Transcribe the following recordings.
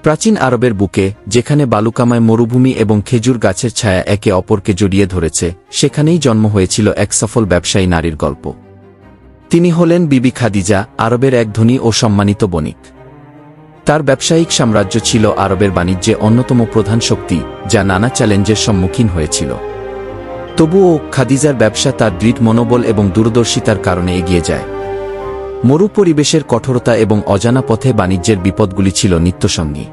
প্রাচীন আরবের বুকে, যেখানে বালুকাময় মরুভূমি এবং খেজুর গাছের ছায়া একে অপরকে জড়িয়ে ধরেছে, সেখানেই জন্ম হয়েছিল এক সফল ব্যবসায়ী নারীর গল্প। তিনি হলেন বিবি খাদিজা, আরবের এক ধনী ও সম্মানিত বণিক। তার ব্যবসায়িক সাম্রাজ্য ছিল আরবের বাণিজ্যে অন্যতম প্রধান শক্তি, যা নানা চ্যালেঞ্জের সম্মুখীন হয়েছিল। তবুও খাদিজার ব্যবসা তার দৃঢ় মনোবল এবং দূরদর্শিতার কারণে এগিয়ে যায়। মরু পরিবেশের কঠোরতা এবং অজানা পথে বাণিজ্যের বিপদগুলি ছিল নিত্যসঙ্গী।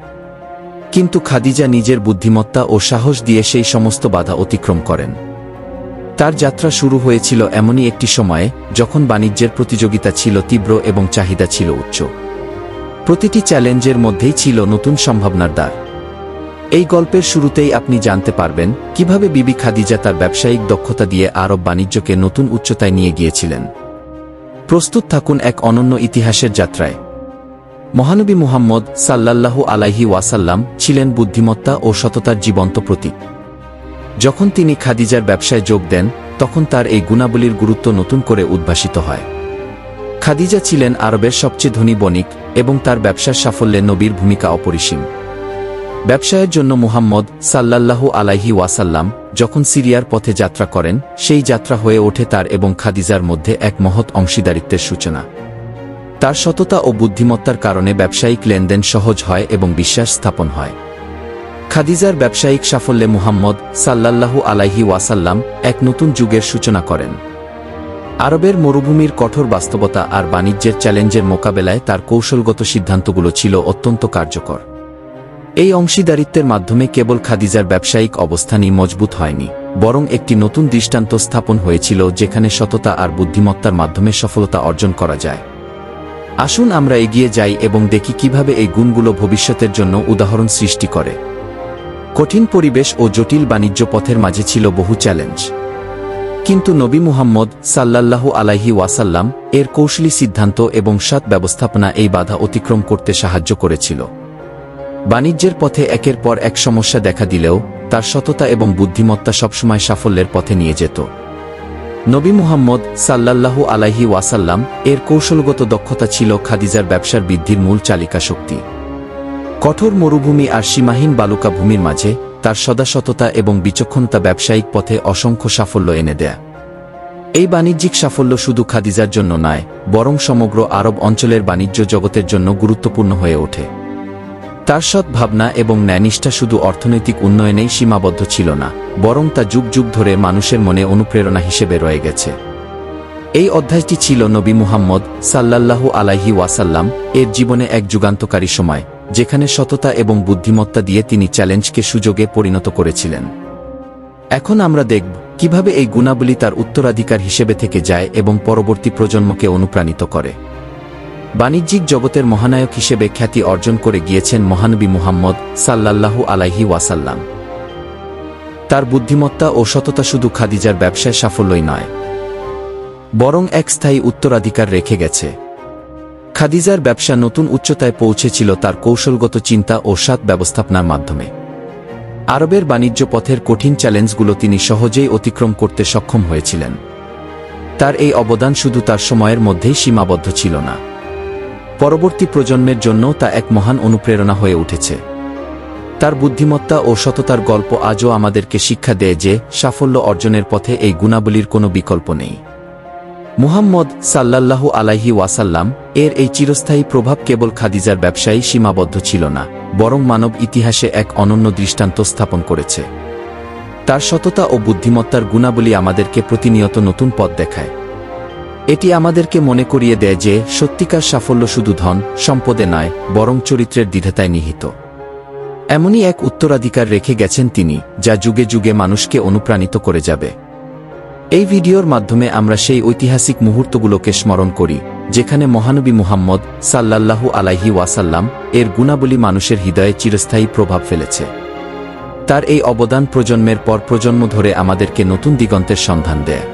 কিন্তু খাদিজা নিজের বুদ্ধিমত্তা ও সাহস দিয়ে সেই সমস্ত বাধা অতিক্রম করেন। তার যাত্রা শুরু হয়েছিল এমনই একটি সময়ে যখন বাণিজ্যের প্রতিযোগিতা ছিল তীব্র এবং চাহিদা ছিল উচ্চ। প্রতিটি চ্যালেঞ্জের মধ্যেই ছিল নতুন সম্ভাবনার দ্বার। এই গল্পের শুরুতেই আপনি জানতে পারবেন কিভাবে বিবি খাদিজা তার ব্যবসায়িক দক্ষতা দিয়ে আরব বাণিজ্যকে নতুন উচ্চতায় নিয়ে গিয়েছিলেন। প্রস্তুত থাকুন এক অনন্য ইতিহাসের যাত্রায়। মহানবী মুহাম্মদ সাল্লাল্লাহু আলাইহি ওয়াসাল্লাম ছিলেন বুদ্ধিমত্তা ও সততার জীবন্ত প্রতীক। যখন তিনি খাদিজার ব্যবসায় যোগ দেন, তখন তার এই গুণাবলীর গুরুত্ব নতুন করে উদ্ভাসিত হয়। খাদিজা ছিলেন আরবের সবচেয়ে ধনী বণিক এবং তার ব্যবসার সাফল্যে নবীর ভূমিকা অপরিসীম। ব্যবসায়ের জন্য মুহাম্মদ সাল্লাল্লাহু আলাইহি ওয়াসাল্লাম যখন সিরিয়ার পথে যাত্রা করেন, সেই যাত্রা হয়ে ওঠে তার এবং খাদিজার মধ্যে এক মহৎ অংশীদারিত্বের সূচনা। তার সততা ও বুদ্ধিমত্তার কারণে ব্যবসায়িক লেনদেন সহজ হয় এবং বিশ্বাস স্থাপন হয়। খাদিজার ব্যবসায়িক সাফল্যে মুহাম্মদ সাল্লাল্লাহু আলাইহি ওয়াসাল্লাম এক নতুন যুগের সূচনা করেন। আরবের মরুভূমির কঠোর বাস্তবতা আর বাণিজ্যের চ্যালেঞ্জের মোকাবেলায় তার কৌশলগত সিদ্ধান্তগুলো ছিল অত্যন্ত কার্যকর। এই অংশীদারিত্বের মাধ্যমে কেবল খাদিজার ব্যবসায়িক অবস্থানই মজবুত হয়নি, বরং একটি নতুন দৃষ্টান্ত স্থাপন হয়েছিল যেখানে সততা আর বুদ্ধিমত্তার মাধ্যমে সফলতা অর্জন করা যায়। আসুন আমরা এগিয়ে যাই এবং দেখি কিভাবে এই গুণগুলো ভবিষ্যতের জন্য উদাহরণ সৃষ্টি করে। কঠিন পরিবেশ ও জটিল বাণিজ্য পথের মাঝে ছিল বহু চ্যালেঞ্জ। কিন্তু নবী মুহাম্মদ সাল্লাল্লাহু আলাইহি ওয়াসাল্লাম এর কৌশলী সিদ্ধান্ত এবং সৎ ব্যবস্থাপনা এই বাধা অতিক্রম করতে সাহায্য করেছিল। বাণিজ্যের পথে একের পর এক সমস্যা দেখা দিলেও তার সততা এবং বুদ্ধিমত্তা সবসময় সাফল্যের পথে নিয়ে যেত। নবী মুহাম্মদ সাল্লাল্লাহু আলাইহি ওয়াসাল্লাম এর কৌশলগত দক্ষতা ছিল খাদিজার ব্যবসার বৃদ্ধির মূল চালিকা শক্তি। কঠোর মরুভূমি আর সীমাহীন বালুকা ভূমির মাঝে তার সদাসততা এবং বিচক্ষণতা ব্যবসায়িক পথে অসংখ্য সাফল্য এনে দেয়। এই বাণিজ্যিক সাফল্য শুধু খাদিজার জন্য নয়, বরং সমগ্র আরব অঞ্চলের বাণিজ্য জগতের জন্য গুরুত্বপূর্ণ হয়ে ওঠে। তার সৎ ভাবনা এবং ন্যায়নিষ্ঠা শুধু অর্থনৈতিক উন্নয়নেই সীমাবদ্ধ ছিল না, বরং তা যুগ যুগ ধরে মানুষের মনে অনুপ্রেরণা হিসেবে রয়ে গেছে। এই অধ্যায়টি ছিল নবী মুহাম্মদ সাল্লাল্লাহু আলাইহি ওয়াসাল্লাম এর জীবনে এক যুগান্তকারী সময়, যেখানে সততা এবং বুদ্ধিমত্তা দিয়ে তিনি চ্যালেঞ্জকে সুযোগে পরিণত করেছিলেন। এখন আমরা দেখব কিভাবে এই গুণাবলী তার উত্তরাধিকার হিসেবে থেকে যায় এবং পরবর্তী প্রজন্মকে অনুপ্রাণিত করে। বাণিজ্যিক জগতের মহানায়ক হিসেবে খ্যাতি অর্জন করে গিয়েছেন মহানবী মুহাম্মদ সাল্লাল্লাহু আলাইহি ওয়াসাল্লাম। তার বুদ্ধিমত্তা ও সততা শুধু খাদিজার ব্যবসায় সাফল্যই নয়, বরং এক স্থায়ী উত্তরাধিকার রেখে গেছে। খাদিজার ব্যবসা নতুন উচ্চতায় পৌঁছেছিল তার কৌশলগত চিন্তা ও সৎ ব্যবস্থাপনার মাধ্যমে। আরবের বাণিজ্য পথের কঠিন চ্যালেঞ্জগুলো তিনি সহজেই অতিক্রম করতে সক্ষম হয়েছিলেন। তার এই অবদান শুধু তার সময়ের মধ্যেই সীমাবদ্ধ ছিল না, পরবর্তী প্রজন্মের জন্য তা এক মহান অনুপ্রেরণা হয়ে উঠেছে। তার বুদ্ধিমত্তা ও সততার গল্প আজও আমাদেরকে শিক্ষা দেয় যে সাফল্য অর্জনের পথে এই গুণাবলীর কোনো বিকল্প নেই। মুহাম্মদ সাল্লাল্লাহু আলাইহি ওয়াসাল্লাম এর এই চিরস্থায়ী প্রভাব কেবল খাদিজার ব্যবসায়ী সীমাবদ্ধ ছিল না, বরং মানব ইতিহাসে এক অনন্য দৃষ্টান্ত স্থাপন করেছে। তার সততা ও বুদ্ধিমত্তার গুণাবলী আমাদেরকে প্রতিনিয়ত নতুন পথ দেখায়। এটি আমাদেরকে মনে করিয়ে দেয় যে সত্যিকার সাফল্য শুধু ধন সম্পদে নয়, বরং চরিত্রের দৃঢ়তায় নিহিত। এমনই এক উত্তরাধিকার রেখে গেছেন তিনি, যা যুগে যুগে মানুষকে অনুপ্রাণিত করে যাবে। এই ভিডিওর মাধ্যমে আমরা সেই ঐতিহাসিক মুহূর্তগুলোকে স্মরণ করি যেখানে মহানবী মুহাম্মদ সাল্লাল্লাহু আলাইহি ওয়াসাল্লাম এর গুণাবলী মানুষের হৃদয়ে চিরস্থায়ী প্রভাব ফেলেছে। তার এই অবদান প্রজন্মের পর প্রজন্ম ধরে আমাদেরকে নতুন দিগন্তের সন্ধান দেয়।